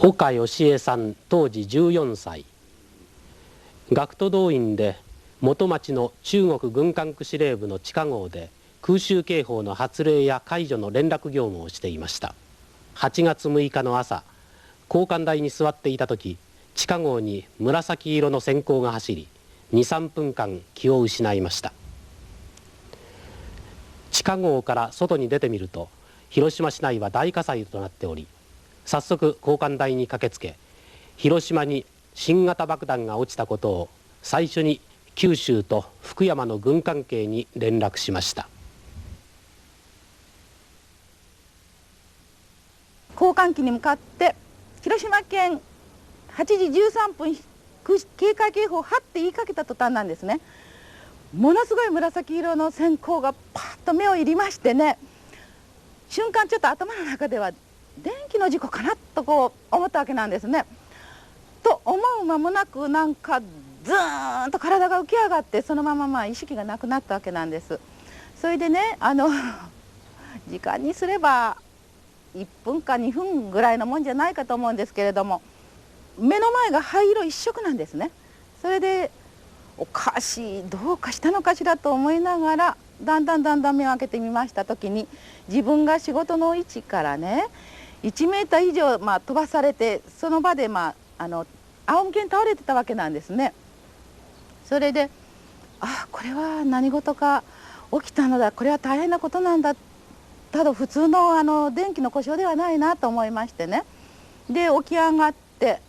岡義恵さん当時14歳、学徒動員で元町の中国軍管区司令部の地下壕で空襲警報の発令や解除の連絡業務をしていました。8月6日の朝、交換台に座っていた時、地下壕に紫色の閃光が走り、2、3分間気を失いました。地下壕から外に出てみると、広島市内は大火災となっており、早速交換台に駆けつけ、広島に新型爆弾が落ちたことを最初に九州と福山の軍関係に連絡しました。交換機に向かって広島県8時13分警戒警報はって言いかけた途端なんですね。ものすごい紫色の閃光がパッと目を入りましてね、瞬間ちょっと頭の中では電気の事故かなとこう思ったわけなんですね。と思う間もなくなんかズーンと体が浮き上がって、そのまま意識がなくなったわけなんです。それでね、時間にすれば1分か2分ぐらいのもんじゃないかと思うんですけれども、目の前が灰色一色なんですね。それでおかしい、どうかしたのかしらと思いながらだんだん目を開けてみました時に、自分が仕事の位置からね1メーター以上飛ばされて、その場で仰向けに倒れてたわけなんですね。それでこれは何事か起きたのだ、これは大変なことなんだ、ただ普通の電気の故障ではないなと思いましてね。で起き上がって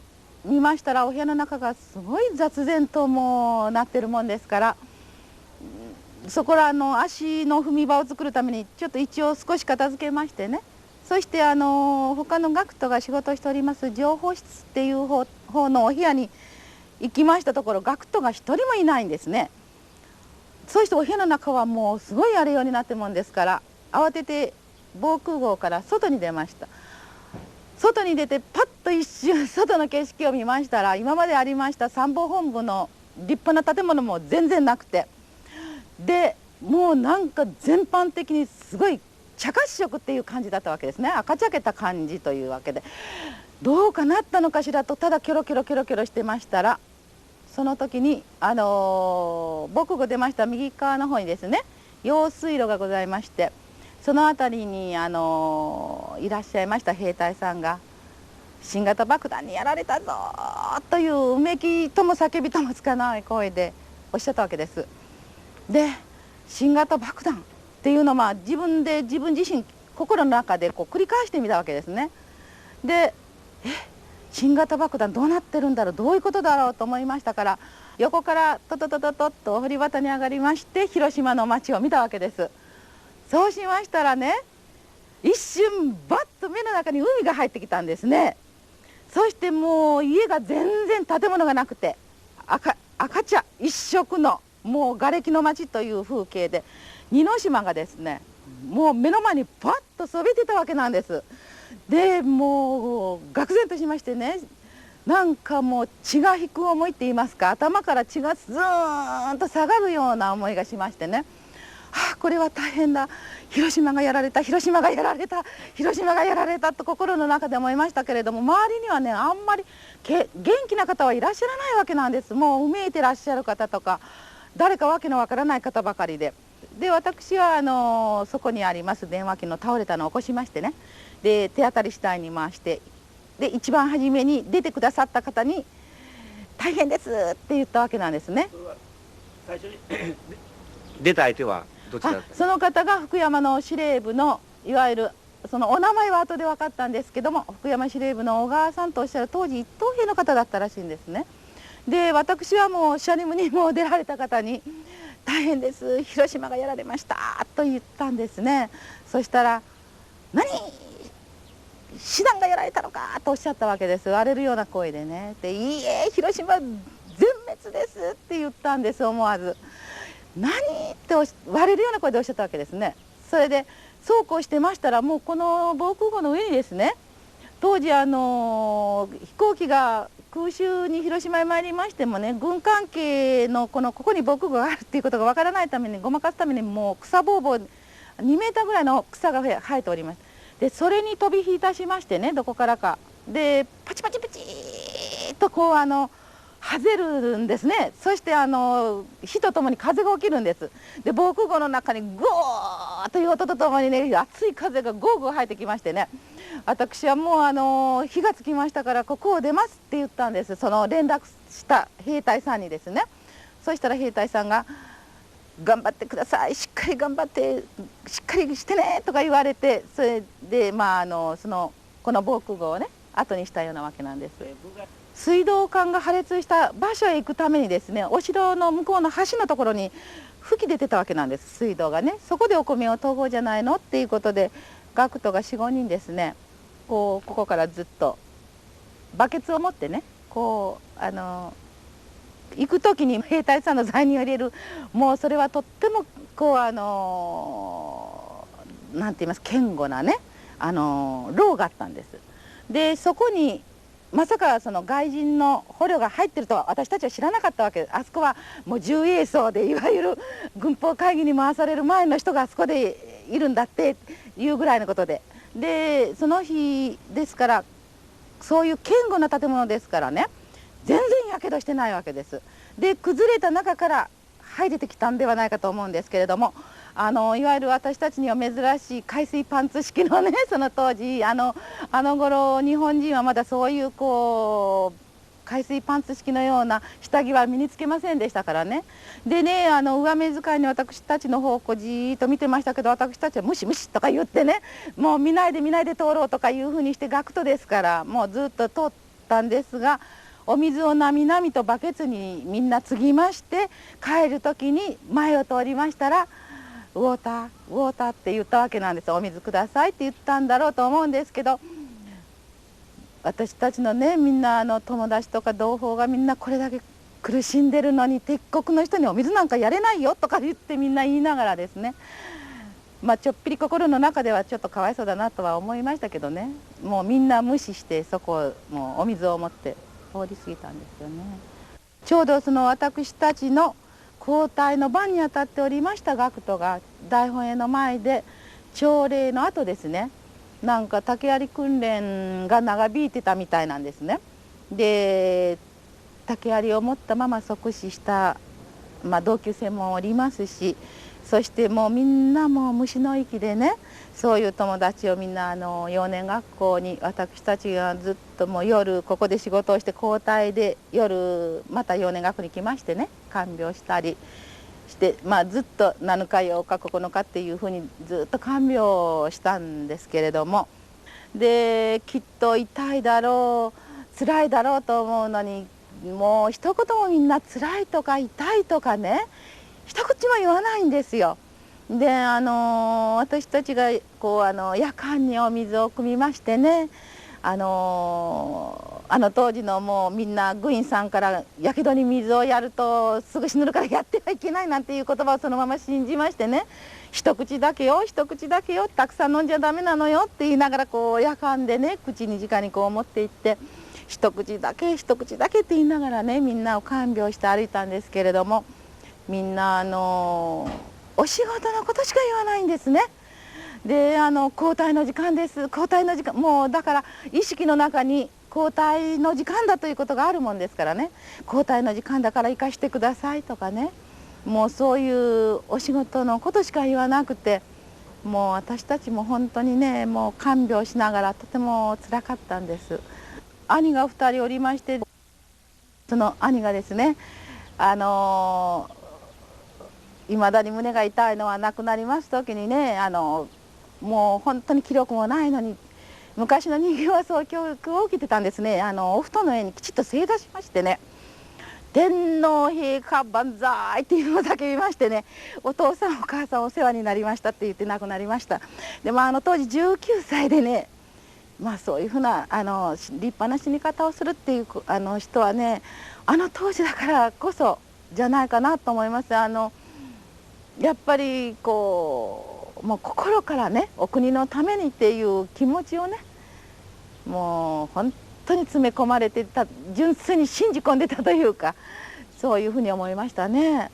見ましたら、お部屋の中がすごい雑然ともなってるもんですから、そこら足の踏み場を作るためにちょっと一応少し片付けましてね、そして他の学徒が仕事をしております情報室っていう方のお部屋に行きましたところ、学徒が一人もいないんですね。そしてお部屋の中はもうすごい荒れようになってるもんですから、慌てて防空壕から外に出ました。外に出てパッと一瞬外の景色を見ましたら、今までありました参謀本部の立派な建物も全然なくて、でもうなんか全般的にすごい茶褐色っていう感じだったわけですね。赤茶けた感じというわけで、どうかなったのかしらとただキョロキョロしてましたら、その時に防空壕出ました右側の方にですね、用水路がございまして、その辺りにいらっしゃいました兵隊さんが「新型爆弾にやられたぞ」といううめきとも叫びともつかない声でおっしゃったわけです。で新型爆弾っていうのは自分自身心の中で繰り返してみたわけですね。で新型爆弾どうなってるんだろう、どういうことだろうと思いましたから、横からトトトトトッと堀端に上がりまして広島の街を見たわけです。そうしましたらね、一瞬バッと目の中に海が入ってきたんですね。そしてもう家が全然建物がなくて赤茶一色のもう瓦礫の街という風景で、似島がですねもう目の前にパッとそびてたわけなんです。でもう愕然としましてね、なんかもう血が引く思いって言いますか、頭から血がズーンと下がるような思いがしましてね、これは大変だ、広島がやられた、広島がやられた、広島がやられたと心の中で思いましたけれども、周りにはねあんまり元気な方はいらっしゃらないわけなんです。もううめいてらっしゃる方とか誰かわけのわからない方ばかりで、私はそこにあります電話機の倒れたのを起こしましてね、で手当たり次第に回して、で一番初めに出てくださった方に「大変です」って言ったわけなんですね。それは最初に出た相手はどちらだったんですか？その方が福山の司令部のいわゆるそのお名前は後で分かったんですけども、福山司令部の小川さんとおっしゃる当時一等兵の方だったらしいんですね。で私はもうシャレムにもう出られた方に「大変です、広島がやられました」と言ったんですね。そしたら「何師団がやられたのか」とおっしゃったわけです。割れるような声でね。で「いいえ、広島全滅です」って言ったんです。思わず「何?」って割れるような声でおっしゃったわけですね。それでそうこうしてましたら、もうこの防空壕の上にですね、当時飛行機が空襲に広島へ参りましてもね、軍関係のここに防空壕があるっていうことがわからないために、ごまかすためにもう草ぼうぼう2メーターぐらいの草が生えております。でそれに飛び火いたしましてね、どこからかでパチパチパチーとこうはぜるんですね。そして火とともに風が起きるんです。で防空壕の中にゴーという音とともにね、熱い風がゴーゴー入ってきましてね、私はもう火がつきましたからここを出ますって言ったんです。その連絡した兵隊さんにですね。そしたら兵隊さんが「頑張ってください、しっかり頑張ってしっかりしてね」とか言われて、それでこの防空壕をね後にしたようなわけなんです。水道管が破裂した場所へ行くためにですね、お城の向こうの橋のところに吹き出てたわけなんです、水道がね。そこでお米を研ごうじゃないのっていうことで、学徒が4、5人ですね、ここからずっとバケツを持ってね、行く時に兵隊さんの罪人を入れる、もうそれはとってもなんて言います、堅固なね牢があったんです。でそこにまさかその外人の捕虜が入ってるとは私たちは知らなかったわけです。あそこはもう重衛曹で、いわゆる軍法会議に回される前の人があそこでいるんだっていうぐらいのことで、でその日ですから、そういう堅固な建物ですからね、全然やけどしてないわけです。で崩れた中から入れてきたんではないかと思うんですけれども、いわゆる私たちには珍しい海水パンツ式のね、その当時あの頃日本人はまだそういう海水パンツ式のような下着は身につけませんでしたからね。でね、上目遣いに私たちの方をじーっと見てましたけど、私たちはムシムシとか言ってね、もう見ないで見ないで通ろうとかいうふうにして学徒ですからもうずっと通ったんですが、お水をなみなみとバケツにみんな継ぎまして、帰る時に前を通りましたら「ウォーターウォーター」って言ったわけなんです。お水くださいって言ったんだろうと思うんですけど、私たちのねみんな友達とか同胞がみんなこれだけ苦しんでるのに敵国の人にお水なんかやれないよとか言ってみんな言いながらですね、ちょっぴり心の中ではちょっとかわいそうだなとは思いましたけどね、もうみんな無視してそこをもうお水を持って通り過ぎたんですよね。ちょうどその私たちの交代の番に当たっておりました学徒が大本営の前で朝礼の後ですね、なんか竹槍訓練が長引いてたみたいなんですね。で竹槍を持ったまま即死した、同級生もおりますし、そしてもうみんなもう虫の息でね、そういう友達をみんな幼年学校に、私たちがずっともう夜ここで仕事をして交代で夜また幼年学校に来ましてね、看病したりして、ずっと7日8日9日っていうふうにずっと看病したんですけれども、できっと痛いだろう辛いだろうと思うのに、もう一言もみんな辛いとか痛いとかね一口も言わないんですよ。で私たちが夜間にお水を汲みましてね、当時のもうみんな軍医さんからやけどに水をやるとすぐ死ぬからやってはいけないなんていう言葉をそのまま信じましてね、一口だけよ一口だけよ、たくさん飲んじゃダメなのよって言いながら夜間でね口に直に持っていって、一口だけ一口だけって言いながらねみんなを看病して歩いたんですけれども、みんなお仕事のことしか言わないんですね。で交代の時間です交代の時間、もうだから意識の中に交代の時間だということがあるもんですからね、交代の時間だから行かしてくださいとかね、もうそういうお仕事のことしか言わなくて、もう私たちも本当にねもう看病しながらとてもつらかったんです。兄が2人おりまして、その兄がですねいまだに胸が痛いのは亡くなります時にね、もう本当に気力もないのに、昔の人間はそう教育を受けてたんですね。お布団の上にきちっと正座しましてね、天皇陛下万歳っていうのを叫びましてね、お父さんお母さんお世話になりましたって言って亡くなりました。で当時19歳でね、そういうふうな立派な死に方をするっていう人はね、当時だからこそじゃないかなと思います。やっぱりもう心からねお国のためにっていう気持ちをね、もう本当に詰め込まれてた、純粋に信じ込んでたというか、そういうふうに思いましたね。